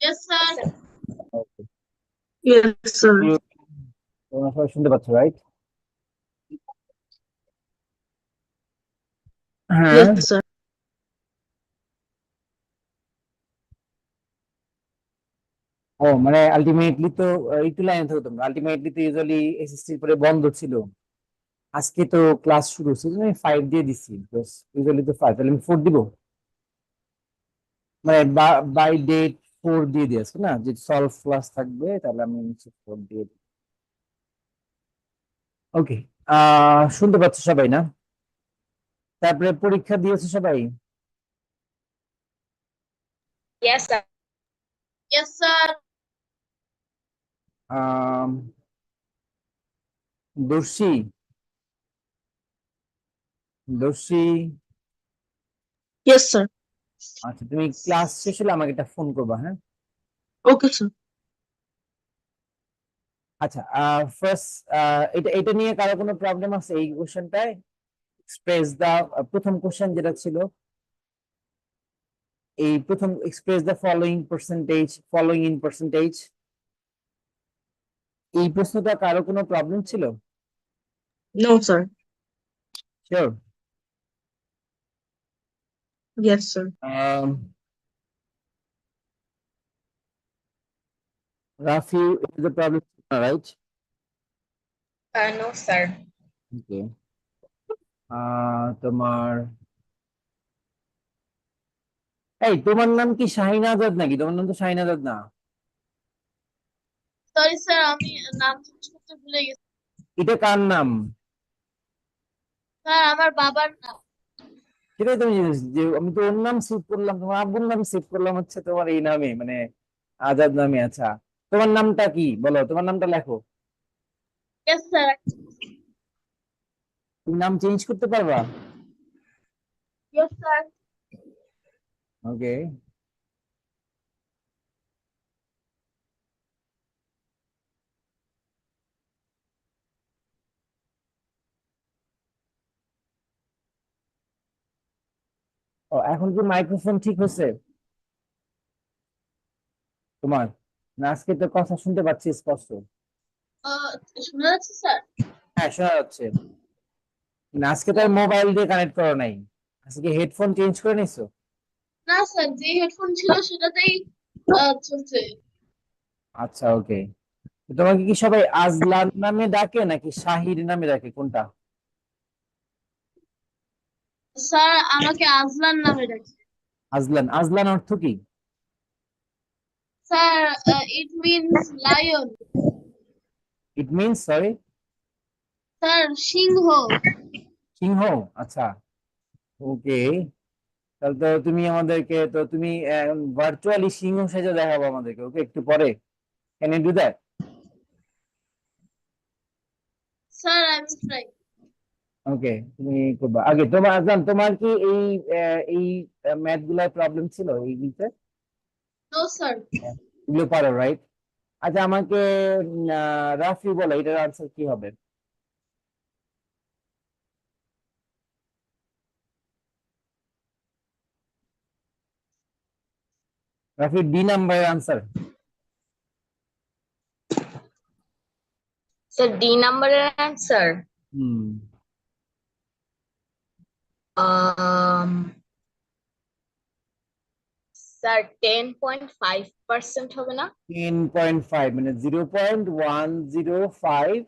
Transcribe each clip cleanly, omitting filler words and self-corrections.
Yes, sir. Okay. Yes, sir. তোমরা সবাই শুনতে পাচ্ছ, রাইট? হ্যাঁ। Yes, sir. ও মানে আলটিমেটলি তো একটু লাইনে থাকো তোমরা। আলটিমেটলি তো ইউজুয়ালি এসএসসি পরে বন্ধ ছিল। আজকে তো ক্লাস শুরু হচ্ছে, আমি 5 দিয়ে দিচ্ছি। ইউজুয়ালি তো 5, তাহলে আমি 4 দিব। মানে বাই ডেট 4 দিয়ে দিয়েছে না, যে সলভ ক্লাস থাকবে, তাহলে আমি 4 দিয়ে দিই। ওকে, শুনতে পাচ্ছ সবাই না? তারপরে পরীক্ষা দিয়েছে সবাই? Yes, sir. Yes, sir. আহ দর্শী, দর্শী। Yes, sir. আচ্ছা, তুমি ক্লাস শেষ হলে আমাকে একটা ফোন করবা, হ্যাঁ? Okay, sir. আচ্ছা, ফার্স্ট এটা এটা নিয়ে কারো কোনো প্রবলেম আছে এই কোশ্চেনটায়? এক্সপ্রেস দা, প্রথম কোশ্চেন যেটা ছিল, এই প্রথম express the following in percentage, এই প্রশ্নটা কারো কোনো প্রবলেম ছিল? No, sir. Sure? Yes, sir. Rafi, is the problem right? No, sir. Okay. তোমার, এই তোমার নাম কি শাহিন আজাদ নাকি? তোমার নাম তো শাহিন আজাদ না। Sorry, sir. আমি নাম চেঞ্জ করতে ভুলে গেছি। এটা কার নাম? স্যার আমার বাবার নাম। সেটাই তুমি জিনিস যে আমি তো ওর নাম সেভ করলাম, তোমার আব্বুর নাম সেভ করলাম হচ্ছে তোমার এই নামে, মানে আজাদ নামে। আচ্ছা, তোমার নামটা কি বলো, তোমার নামটা লেখো। Yes, sir. তুমি নাম চেঞ্জ করতে পারবা? Yes, sir. ওকে। ও, এখন কি মাইক্রোফোন ঠিক হচ্ছে তোমার? না, আজকে তো কথা শুনতে পাচ্ছি স্পষ্ট। শোনা যাচ্ছে স্যার? হ্যাঁ, শোনা যাচ্ছে। না, আজকে তো মোবাইল দিয়ে কানেক্ট করো নাই, আজকে হেডফোন চেঞ্জ করে নিছো? না স্যার, যে হেডফোন ছিল সেটাতেই চলছে। আচ্ছা, ওকে। তোমাকে কি সবাই আজলান নামে ডাকে নাকি শাহির নামে ডাকে, কোনটা? স্যার আমাকে আজলান নামে ডাকে। আজলান, আজলান অর্থ কি? Sir it means lion. It means, sorry? Sir সিংহ। সিংহ। আচ্ছা, ওকে। তাহলে তো তুমি আমাদেরকে, তো তুমি ভার্চুয়ালি সিংহ সেজে দেখাবো আমাদেরকে, ওকে, একটু পরে। Can you do that? Sir I will try. Okay, তুমি করবা। আগে তোমার আজলান, তোমার কি এই ম্যাথ গুলার প্রবলেম ছিল এইগুলোতে? No sir. এগুলো পারো, রাইট? আচ্ছা, আমাকে রাফি বলো, এটার আনসার কি হবে? রাফি, ডি নাম্বারের আনসার। স্যার ডি নাম্বারের অ্যান্সার হুম। স্যার 10.5% হবে না? 10.5 মানে 0.105।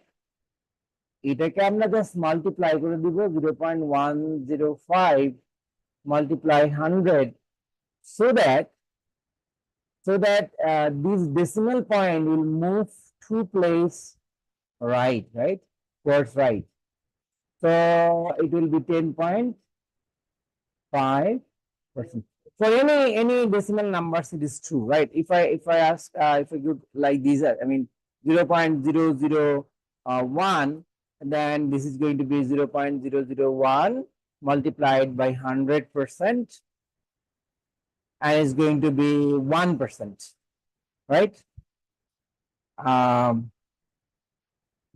এটাকে আমরা জাস্ট মাল্টিপ্লাই করে দিব, 0.105 multiply 100, so that this decimal point will move two place right towards right. So it will be 10.5%. For any decimal numbers, it is true, right? If I ask, if I could like these, I mean 0.001, then this is going to be 0.001 multiplied by 100%, and it's going to be 1%, right?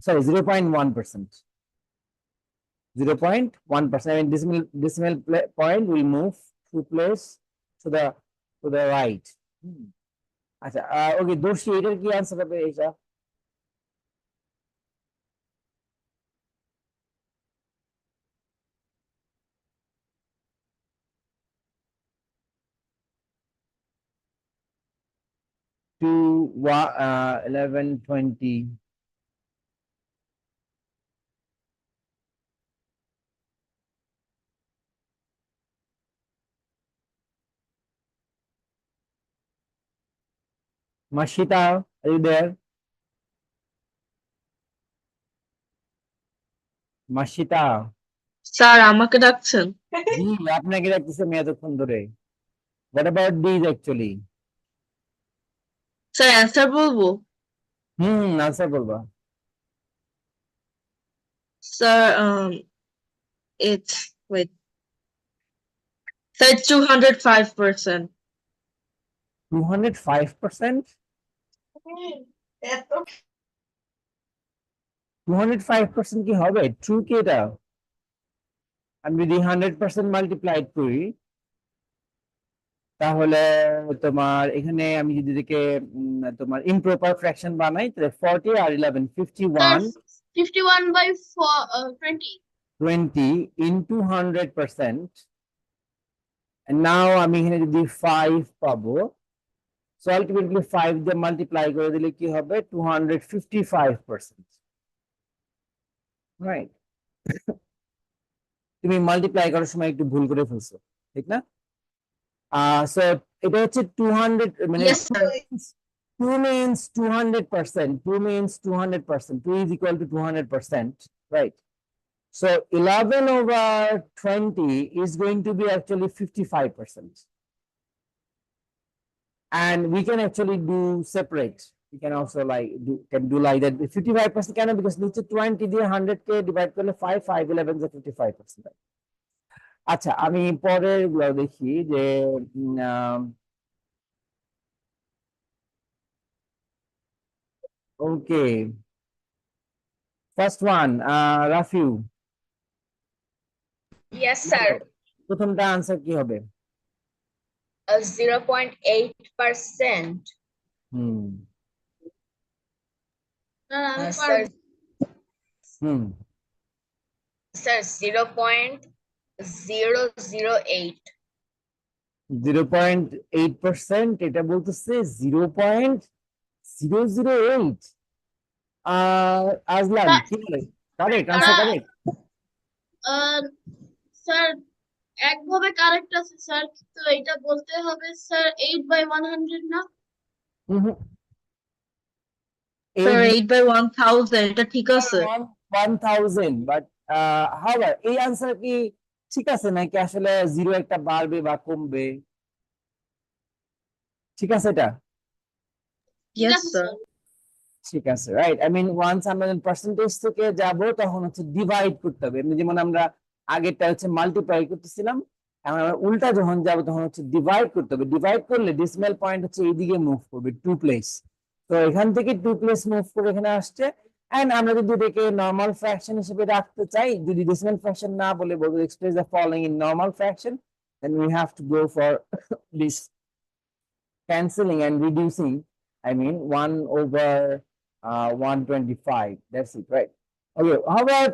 Sorry, 0.1%. 0.1%. I mean, decimal point will move two place to the right. আচ্ছা ওকে দর্শি এটার কি answer হবে এটা? To 1120 Mashita, are you there? Mashita, sir আমাকে ডাকছেন? জি আপনাকে রাখতেছে আমি এতক্ষণ ধরে। What about these actually? Sir answer বলবো? আনসার বলবা। Sir it's wait sir 205%. 205%? 205% কি হবে? ট্রু কি এটা? আমি যদি 100% মাল্টিপ্লাইড করি তাহলে তোমার এখানে আমি যদি এটাকে তোমার ইমপ্রপার ফ্র্যাকশন বানাই তাহলে 40 আর 11 স্যার 51 51/20 20 into 100%. And now আমি এখানে যদি 5 পাবো, so ultimately 5 দিয়ে মাল্টিপ্লাই করে দিলে কি হবে? 255%, রাইট? তুমি মাল্টিপ্লাই করার সময় একটু ভুল করে ফেলছো, ঠিক না? সো এটা হচ্ছে 200 মানে Yes, sir. 2 means 200%, 2 means 200%, 2 is equal to 200%, right? So 11 over 20 is going to be actually 55%. And we can actually do separate. We can also like do like that. 55% can because নিচে 20 দিয়ে 100 কে divide করলে 5 5 11 যে 55%. আচ্ছা আমি পরের গুলো দেখি যে okay first one Rafiu. Yes, sir. প্রথমটা আনসার কি হবে? 0.8%. হুম Sir, হুম sir, 0.008. 0.8%, এটা বলতেছে 0.008। আজলান কি বলে? Correct answer, correct. স্যার একভাবে কারেক্ট আছে স্যার, কিন্তু এটা বলতে হবে স্যার 8/100 না? স্যার 8/1000 এটা ঠিক আছে? 1000, বাট হাওয়ার এই আনসার কি ঠিক আছে নাকি আসলে জিরো একটা বাড়বে বা কমবে? ঠিক আছে এটা? ঠিক Yes, আছে sir. স্যার। ঠিক আছে, রাইট। আই মিন ওয়ান্স আমরা পার্সেন্টেজ থেকে যাব তখন হচ্ছে ডিভাইড করতে হবে। এমনি যেমন আমরা আগেরটা হচ্ছে মাল্টিপ্লাই করতেছিলাম, এখন আমরা উল্টা যখন যাব তখন হচ্ছে ডিভাইড করতে হবে। ডিভাইড করলে ডেসিমাল পয়েন্ট হচ্ছে এইদিকে মুভ করবে 2 প্লেস। তো এখান থেকে 2 প্লেস মুভ করে এখানে আসছে। এন্ড আমরা যদি এটাকে নরমাল ফ্র্যাকশন হিসেবে রাখতে চাই, যদি ডেসিমাল ফ্র্যাকশন না বলে বলবো express the following in normal fraction, then we have to go for this cancelling and reducing. I mean 1 over 125. That's it, right? Okay, how about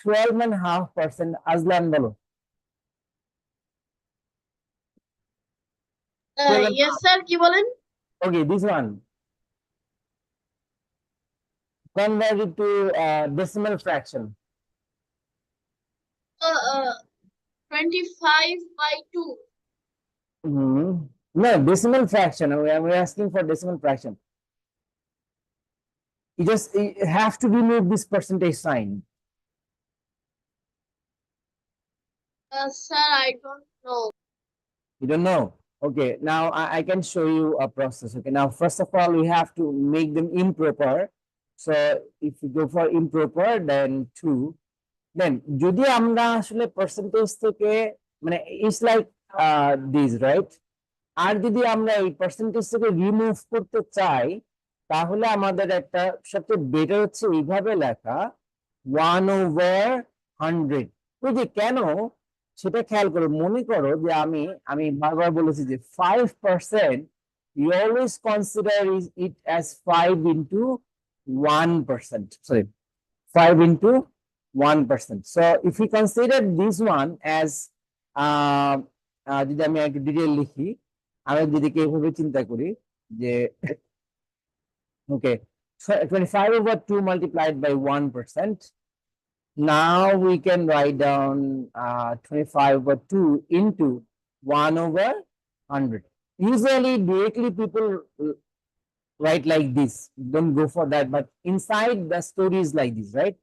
12.5%? Azlan bolo. 12 yes sir, কি বলেন? Okay, this one. Convert it to decimal fraction. 25/2. No, decimal fraction. We're asking for decimal fraction. You have to remove this percentage sign. Sir, I don't know. You don't know? Okay, now I can show you a process. Okay, now first of all, we have to make them improper. So if you go for improper, then 2. Then যদি আমরা আসলে percentage থেকে মানে it's like this, right? আর যদি আমরা এই percentage থেকে remove করতে চাই তাহলে আমাদের একটা সবচেয়ে বেটার হচ্ছে এইভাবে লেখা 1/100। ওই যে কেন সেটা খেয়াল করো। মনে করো যে আমি বারবার বলেছি যে 5% you always consider it as 5 into 1%. Sorry, 5 into 1%. So if we consider this one as যদি আমি একটু ডিটেইল লিখি, আমরা দিদিকে এইভাবে চিন্তা করি যে okay, so 25 over 2 multiplied by 1%. Now we can write down 25 over 2 into 1 over 100. Usually directly people write like this, don't go for that, but inside the story is like this, right?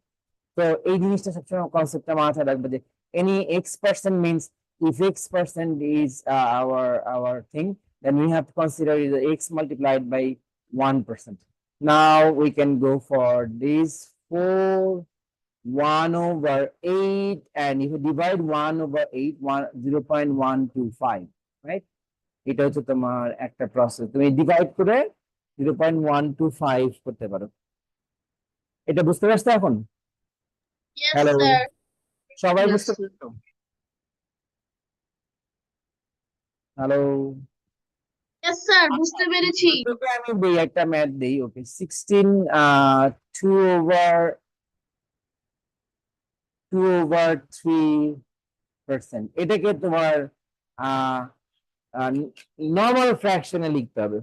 So এই জিনিসটা সবসময় কনসেপ্টটা মাথায় রাখবে যে any x% means if x% is our thing, then we have to consider the x multiplied by 1%. Now we can go for this 4 1 over 8, and if you divide 1 over 8, 0.125, right? এটা হচ্ছে তোমার একটা প্রসেস, তুমি divide করে 0.125 করতে পারো। এটা বুঝতে পারছো এখন? Yes, hello, sir. সবাই Yes, বুঝতে sir. পারছো? Hello, Yes, sir. বুঝতে পেরেছি। তোকে আমি দেই একটা ম্যাথ দেই। ওকে, 16 2 over 3%, এটাকে তোমার নর্মাল ফ্র্যাকশনে লিখতে হবে।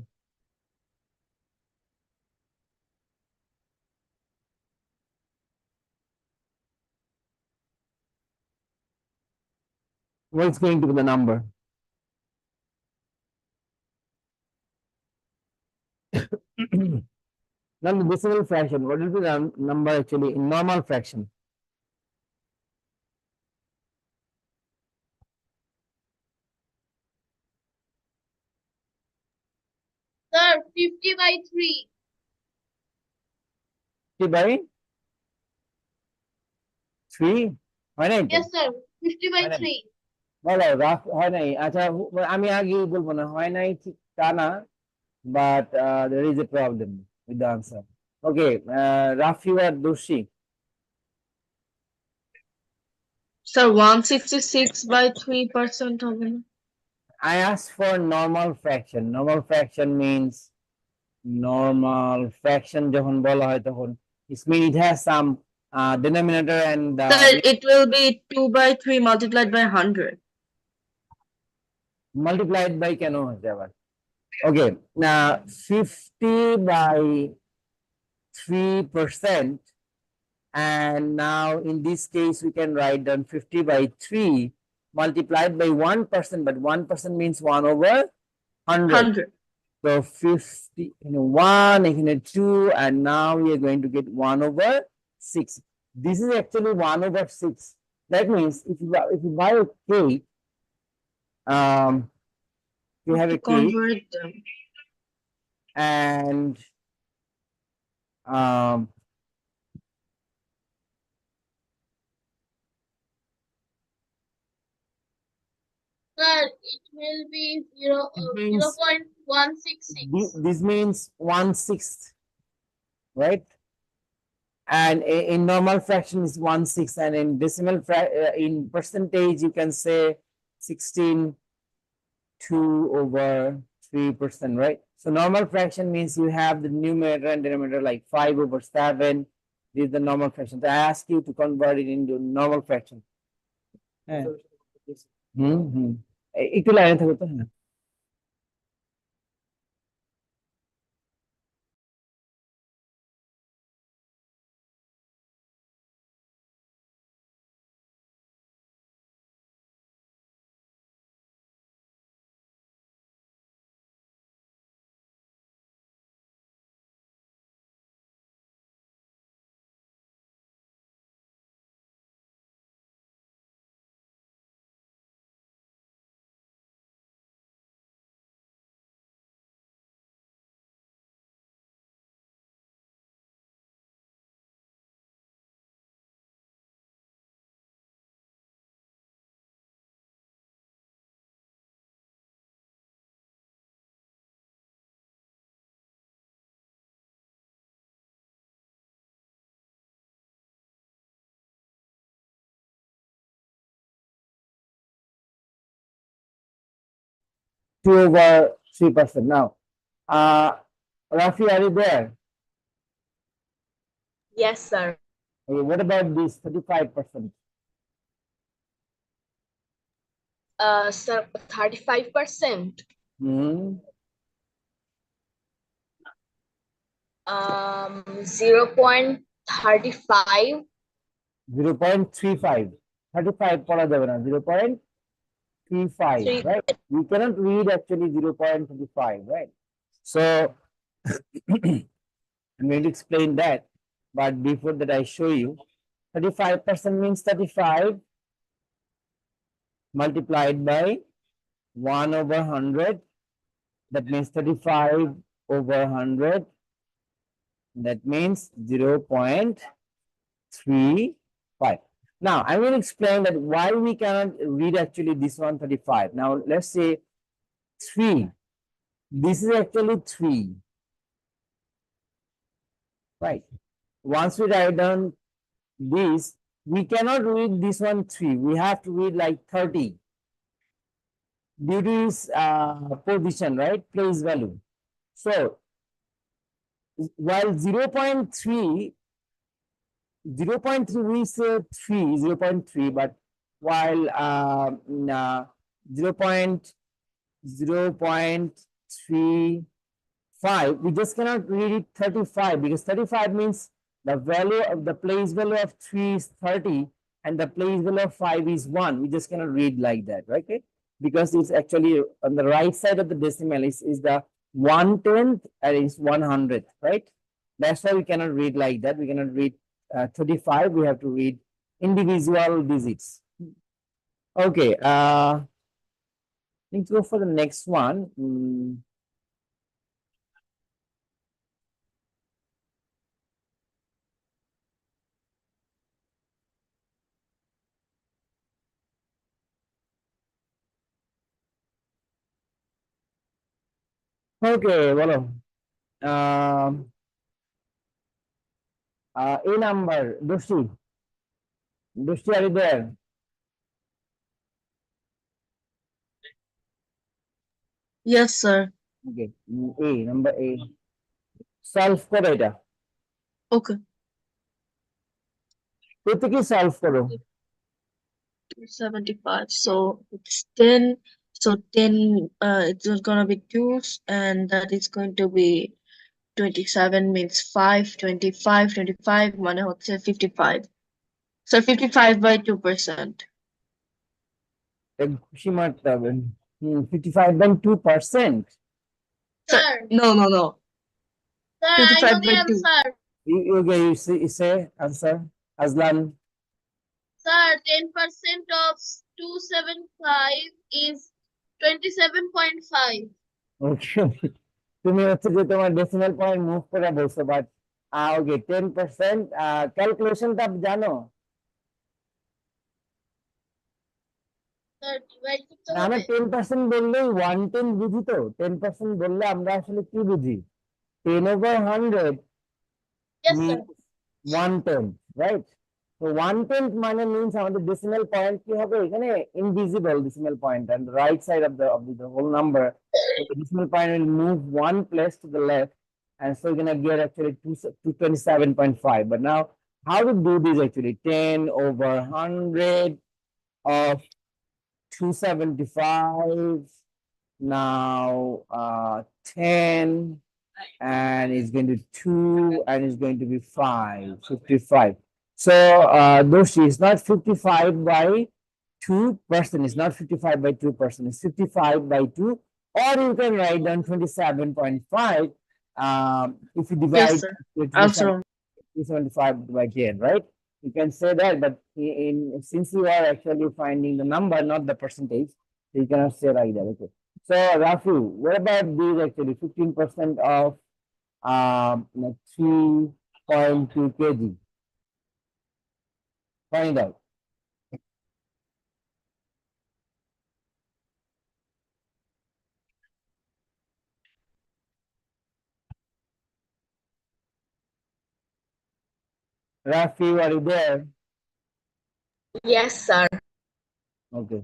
What's going to be the number? Not the decimal fraction. What will be the number actually in normal fraction? Sir, 50 by 3. 50 by 3? হয় নাই তো? Yes, sir. 50 by হয় নাই? 3. বলো, রাফ হয় নাই? আচ্ছা, আমি আগেই বলবো না হয় নাই ঠিক তা না, but there is a problem with the answer. Okay, Rafi or Doshi? Sir, 166 by 3% হবে না? I asked for normal fraction. Normal fraction means normal fraction যখন বলা হয় তখন it means it has some denominator and Sir, it will be 2 by 3 multiplied by 100. multiplied by কেন হচ্ছে আবার? Okay, now 50 by 3%, and now in this case we can write down 50 by 3 multiplied by 1%, but 1% means 1 over 100. 100. So 50, 1, 2, and now we are going to get 1 over 6. This is actually 1 over 6. That means if you buy a cake, you have To a cake convert them. and Sir, it will be it means 0.166. this means 1/6, right? And in normal fraction is 1/6, and in decimal in percentage you can say 16 2 over 3%, right? So normal fraction means you have the numerator and denominator like 5 over 7. This is the normal fraction. So I ask you to convert it into normal fraction. একটু লাইনে থাকো তো। হ্যাঁ, 2 over 3%. Now Rafi, are you there? Yes, sir. Okay, what about this 35%? Sir, 35%. Hmm. 0.35. 0.35. 35 পড়া যাবে না, 0.35, right? We cannot read actually 0.35, right? So I'm going to explain that, but before that I show you 35% means 35 multiplied by 1 over 100. That means 35 over 100. That means 0.35. Now I will explain that why we cannot read actually this 135. Now let's say 3. This is actually 3, right? Once we write down this, we cannot read this one 3. We have to read like 30 due to its position, right? Place value. So while 0.3 we say 3 0.3, but while 0.35 we just cannot read it 35, because 35 means the value of the place value of 3 is 30 and the place value of 5 is 1. We just cannot read like that, right? Okay, because it's actually on the right side of the decimal is the 1/10 and it's 100th, right? That's why we cannot read like that. We cannot read 35. We have to read individual digits. Okay, let's go for the next one. Okay, বলো a number, Dosti, are you there? Yes, sir. Okay, number A. Solve করো এটা। Okay. এতে কি solve করো? 275. So it's 10. So 10, it's gonna be 2, and that is going to be 27 means 5, 25, 25, মানে হচ্ছে 55. So 55 by 2%. খুশি মারতে হবে। 55.2%. Sir, No, no, no. sir, I 55 know the by 2. answer. You say answer, Aslan. Sir, 10% of 275 is 27.5. Okay. তুমি হচ্ছে যে তোমার decimal point move করে বলছো, বাট ওকে 10% ক্যালকুলেশনটা জানো? Sir, divide করতে আমরা হবে। 10% বললেই 110 বুঝি তো। 10% বললে আমরা আসলে কি বুঝি? 10/100 Yes, sir. means 1/10, right? So 1/10 মানে means আমাদের decimal point কি হবে এখানে? Invisible decimal point, and the right side of the whole number. So the decimal point will move one place to the left, and so you're gonna get actually 227.5. But now, how to do this actually? 10/100 of 275. Now 10, and it's going to be 2, and it's going to be 55. So Doshi, it's not 55 by 2%. It's not 55 by 2%. It's 55 by 2, or you can write down 27.5. If you Yes, divide sir. 275 by 10, right? You can say that, but since you are actually finding the number, not the percentage, you cannot say like that. Okay. So Rafu, what about these actually? 15% of 3.2 kg. Find out. Rafi, are you there? Yes, sir. Okay.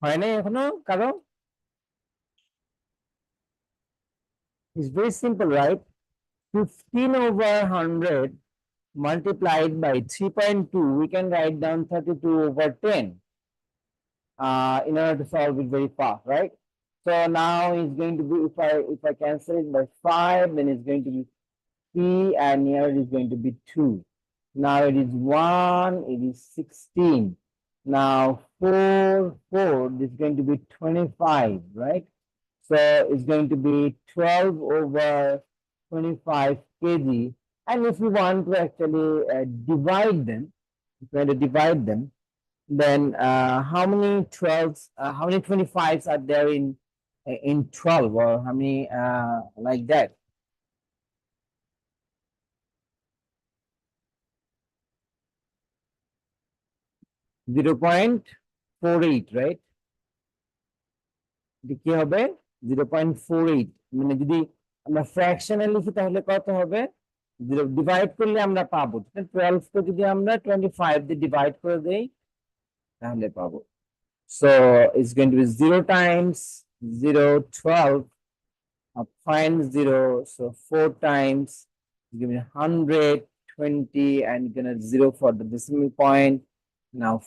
হয় নাই এখনো কারো? It's very simple, right? 15 over 100 multiplied by 3.2, we can write down 32 over 10 in order to solve it very fast, right? So now it's going to be, if I cancel it by 5, then it's going to be 3, and here it is going to be 2. Now it is 1, it is 16. Now 4, this is going to be 25, right? So it's going to be 12 over 25 kg. And if you want to actually divide them, if you want to divide them, then how many 12s, how many 25s are there in 12, or how many like that? 0.48, right? কি হবে 0.48, মানে যদি আমরা ফ্র্যাকশনে লিখি তাহলে কত হবে? Divide করলে আমরা পাবো 12 কে যদি আমরা 25 দিয়ে ডিভাইড করে দেই তাহলে পাবো। So it's going to be 0 times 0, 12, find 0, so 4 times, give me 120, and you're gonna 0 for the decimal point. Now 5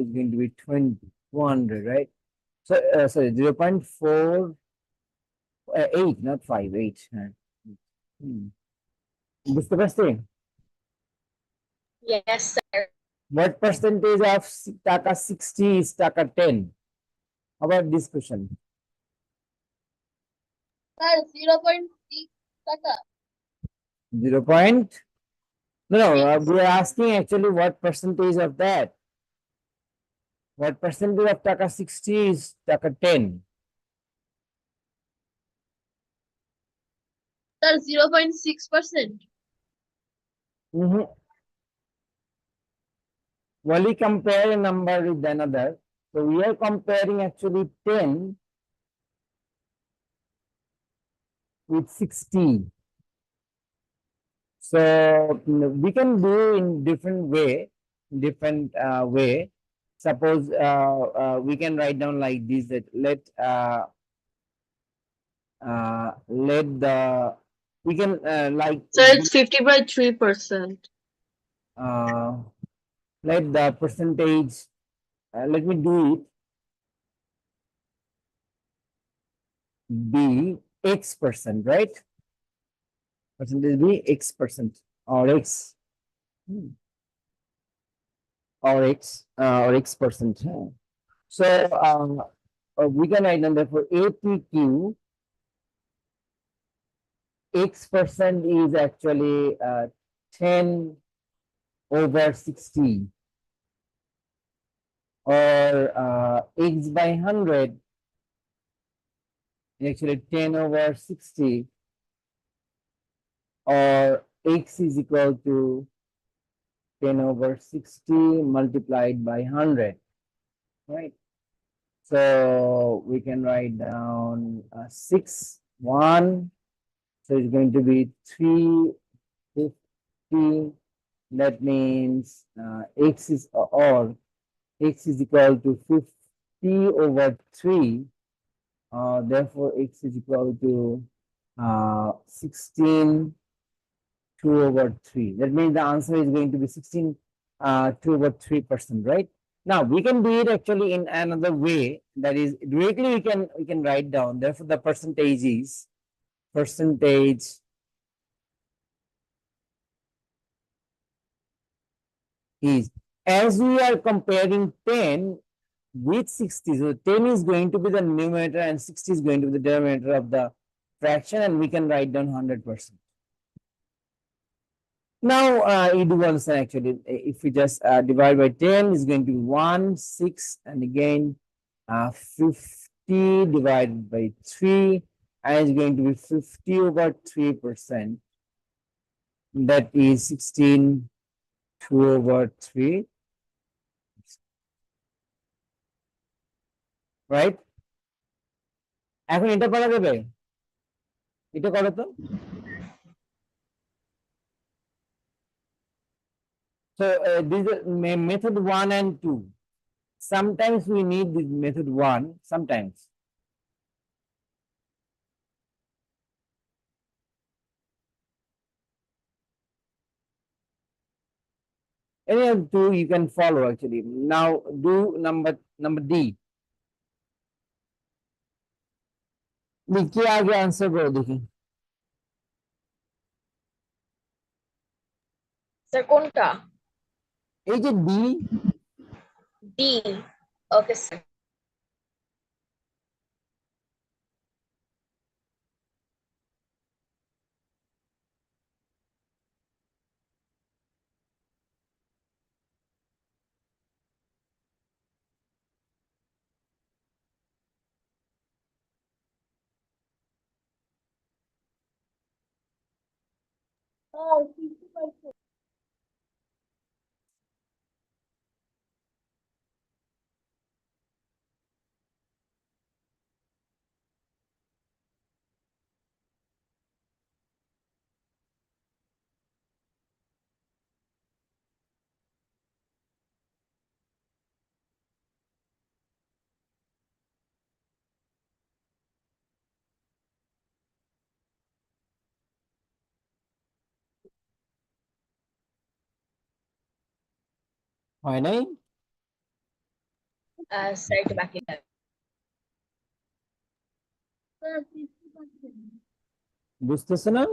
is going to be 20, 200, right? So sorry, 0.48, not 5, 8. বুঝতে পারছি? Yes, sir. What percentage of taka 60 is taka 10? How about this question? Sir 0.6 টাকা 0 point? No, we are asking actually what percentage of that? What percentage of taka 60 is taka 10? Sir 0.6%। When we compare a number with another, so we are comparing actually 10 with 60. So we can do in different way, way. Suppose we can write down like this, that let the, we can like So it's 50 by 3%. let the percentage, let me do it, be X%, right? Percentage be X% or X, or X%. So we can write down therefore APQ, X% is actually 10 over 60, or X by 100 is actually 10 over 60, or X is equal to 10 over 60 multiplied by 100, right? So we can write down 6, 1, so it's going to be 350. That means X is, or X is equal to 50 over 3. Therefore, X is equal to 16, 2 over 3. That means the answer is going to be 16, 2 over 3%, right? Now we can do it actually in another way. That is, directly we can write down. Therefore, the percentage is as we are comparing 10 with 60. So 10 is going to be the numerator and 60 is going to be the denominator of the fraction, and we can write down 100%. Now you do understand actually, if we just divide by 10, is going to be 1, 6, and again 50 divided by 3, and it's going to be 50 over 3%. That is 16, 2 over 3. Right? এখন এটা করা যাবে? এটা করো তো। So this is method 1 and 2. sometimes we need the method 1, sometimes. Any of two you can follow actually. Now do number D. लिखिए आगे answer करो देखिए. স্যার কোনটা? এই যে D, ডি। Okay sir. হয় নাই? স্যার এটা বাকি আছে। বুঝতেছে না?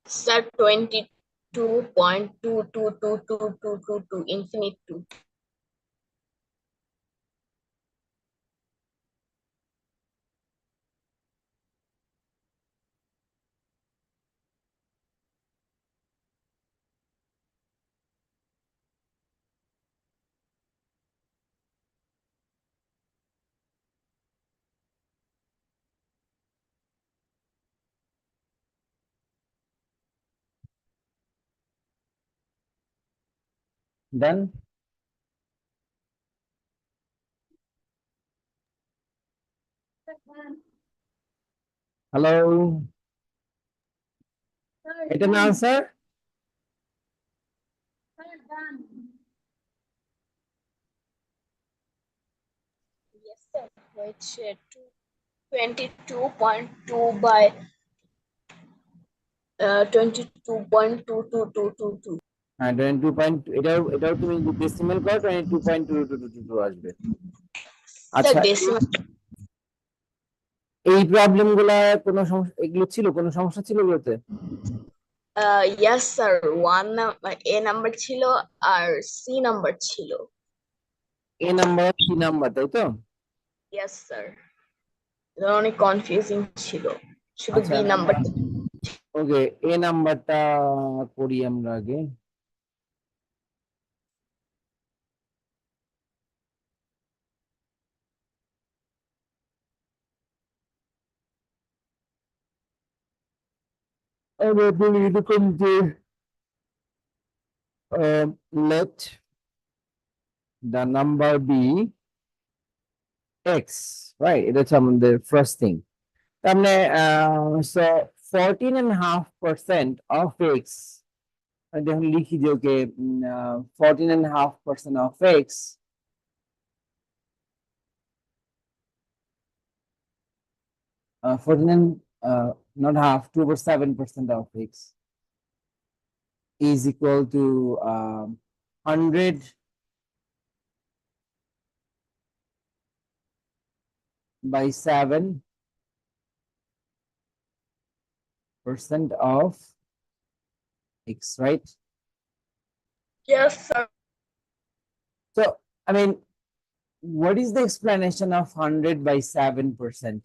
Sir 22.222222 infinite 2। Done? হ্যালো, এটা না answer? Yes, sir. Which 22.2 by 22.22222। হ্যাঁ 22. এটাও তুমি ডেসিমাল করো 22.2222 আসবে. স্যার আচ্ছা, ডেসিমাল। এই প্রবলেম গুলা কোনো সমস্যা, এগুলো ছিল কোনো সমস্যা ছিল এগুলোতে? ইয়েস স্যার, এ নাম্বার ছিল আর সি নাম্বার ছিল। এ নাম্বার সি নাম্বার তাই তো? ইয়েস স্যার, এটা অনেক কনফিউজিং ছিল, শুধু আচ্ছা বি নাম্বার। ওকে, এ নাম্বারটা করি আমরা আগে. আমরা বলি এরকম যে let the number be x, right? এটা হচ্ছে আমাদের ফার্স্ট থিং. তার মানে so 14.5% of x, দেখুন লিখি যে ওকে 14.5% of x uh, 14 not half, 2/7% of x is equal to 100 by 7% of x, right? Yes sir. So, I mean, what is the explanation of 100 by 7%?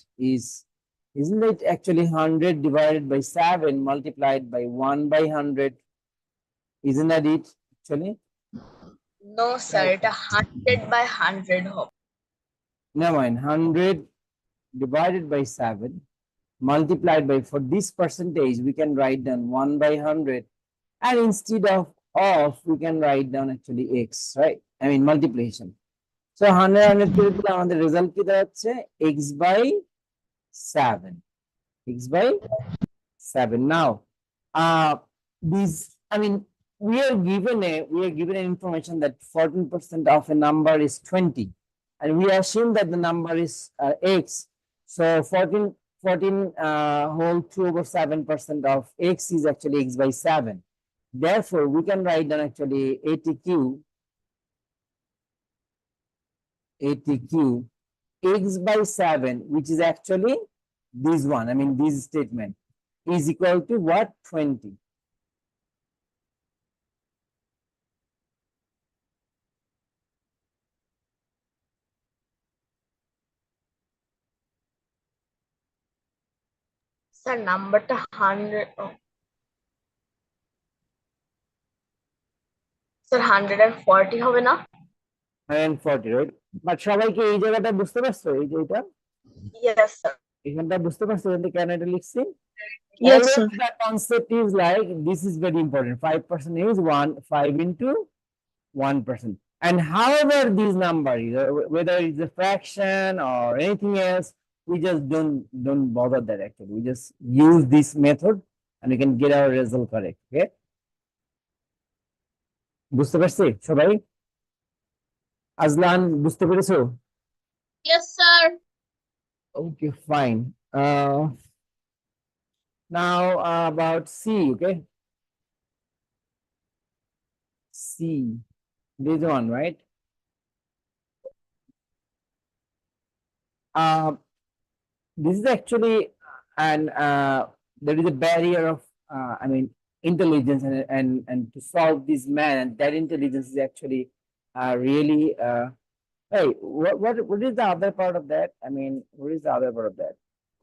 Isn't it actually 100 divided by 7 multiplied by 1 by 100? Isn't that it actually? No sir, এটা 100/100 হবে। Never mind. 100 divided by 7 multiplied by, for this percentage, we can write down 1/100. And instead of we can write down actually x, right? I mean multiplication. So 100 করে দিলে আমাদের result কি দাঁড়াচ্ছে? X by 7. X by 7. Now, these, I mean, we are given an information that 14% of a number is 20, and we assume that the number is x. So 14 whole 2/7% of x is actually x by 7. Therefore, we can write down actually ATQ x by 7, which is actually this one. I mean, this statement is equal to what? 20. Sir নাম্বারটা 100, sir 140 হবে না? 140, right? But সবাইকে এই জায়গাটা বুঝতে পারছো? এই যে এটা ইয়েস স্যার। এখানটা বুঝতে পারছো যে কেন এটা লিখছি? Yes, Always sir. the concept is like, this is very important. 5% is 5 into 1%. And however this number is, whether it's a fraction or anything else, we just don't bother that actually. We just use this method and we can get our result correct. Okay? বুঝতে পারছি সবাই? আজলান, বুঝতে পেরেছো? Yes, sir. Okay, fine. Now about C, okay? C, this one, right? This is actually an there is a barrier of I mean intelligence, and to solve this man, and that intelligence is actually really hey, what is the other part of that? I mean, what is the other part of that?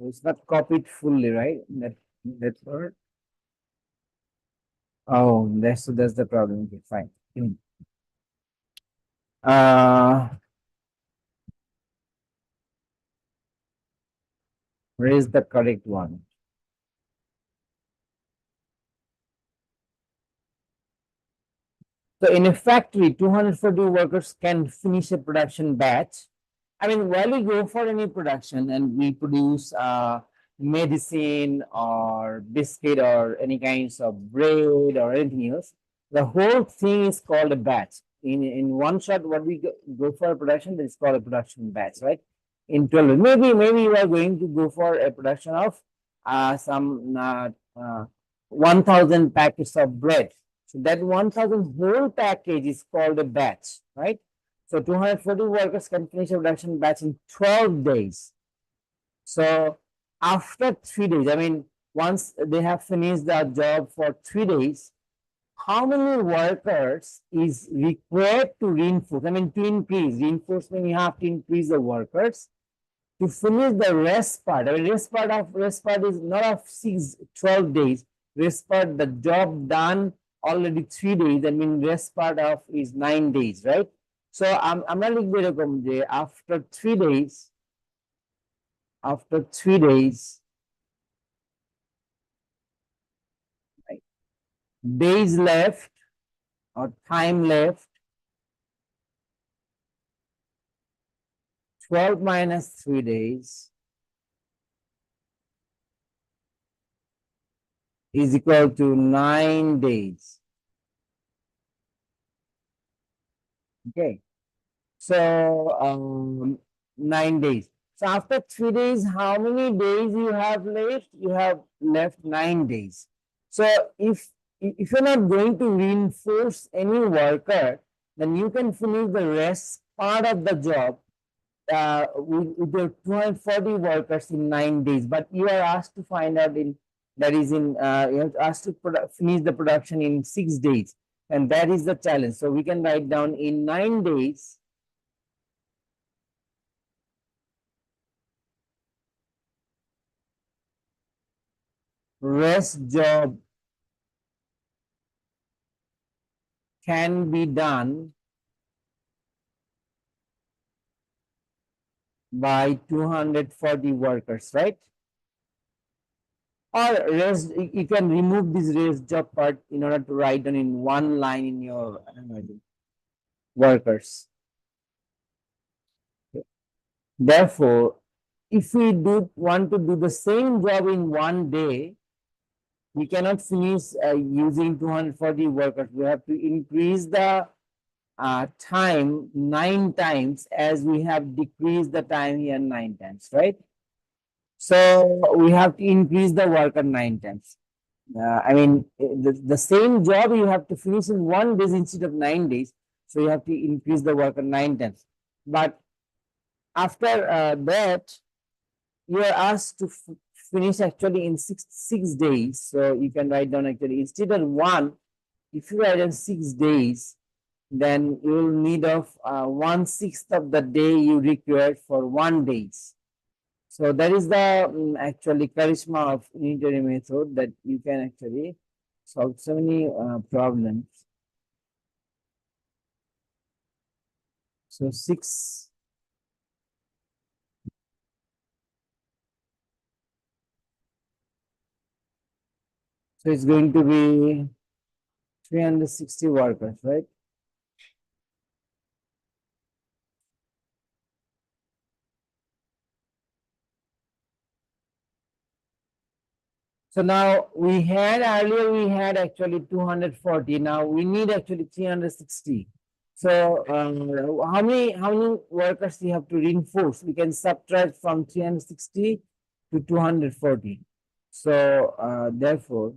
It's not copied fully, right? That part. Oh, that's the problem. Okay, fine. Where is the correct one? So in a factory, 240 workers can finish a production batch. I mean, while we go for any production and we produce medicine or biscuit or any kinds of bread or anything else, the whole thing is called a batch. In one shot, what we go for a production, that is called a production batch, right? In 12, maybe you are going to go for a production of some 1,000 packets of bread. So that 1,000 whole package is called a batch, right? So 240 workers can finish a production batch in 12 days. So after 3 days, I mean, once they have finished the job for 3 days, how many workers is required to reinforce? I mean, to increase reinforcement, you have to increase the workers to finish the rest part. I mean, rest part is not of 12 days. Rest part, the job done already 3 days. I mean, rest part of is 9 days, right? So আমরা লিখবো এরকম যে after 3 days, right, days left or time left, 12 minus 3 days is equal to 9 days. Okay, so 9 days. So after 3 days, how many days you have left? You have left 9 days. So if you're not going to reinforce any worker, then you can finish the rest part of the job with your 240 workers in 9 days. But you are asked to find out you have asked to finish the production in 6 days. And that is the challenge. So we can write down in 9 days, rest job can be done by 240 workers, right? Or rest, you can remove this rest job part in order to write down in one line in your workers. Therefore, if we want to do the same job in one day, we cannot finish using 240 workers. We have to increase the time 9 times, as we have decreased the time here 9 times, right? So we have to increase the worker 9 times. I mean, the same job you have to finish in 1 day instead of 9 days. So you have to increase the worker 9 times. But after that, you are asked to finish actually in 6 days. So you can write down actually instead of 1, if you write in 6 days, then you will need of 1/6 of the day you require for 1 day. So that is the actually charisma of unitary method, that you can actually solve so many problems. So 6. So it's going to be 360 workers, right? So now we had earlier, we had actually 240. Now we need actually 360. So how many workers you have to reinforce? We can subtract from 360 to 240. So therefore,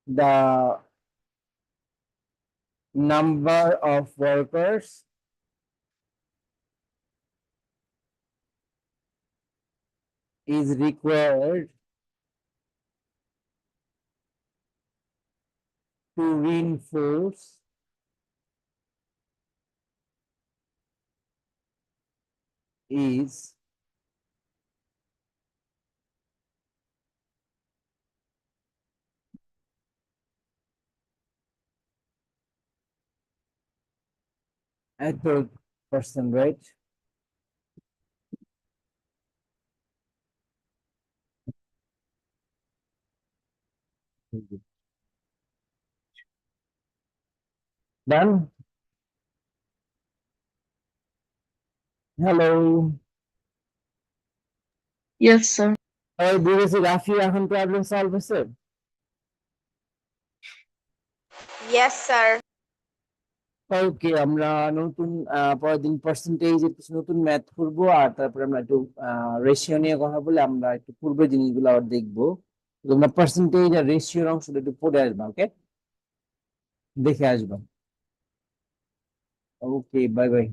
the number of workers is required to reinforce is at 12%, right? Done? Hello. Yes, sir. Oh, বুঝেছি, রাফি এখন problem solve হয়েছে? Yes, sir. ওকে, আমরা নতুন পরের দিন পার্সেন্টেজের কিছু নতুন math করবো, আর তারপরে আমরা একটু রেশিও নিয়ে কথা বলে আমরা একটু পূর্বের জিনিসগুলো আবার দেখবো। তোমরা পার্সেন্টেজ আর রেশিওর অংশটা একটু পড়ে আসবা, ওকে, দেখে আসবা। ওকে, বাই বাই।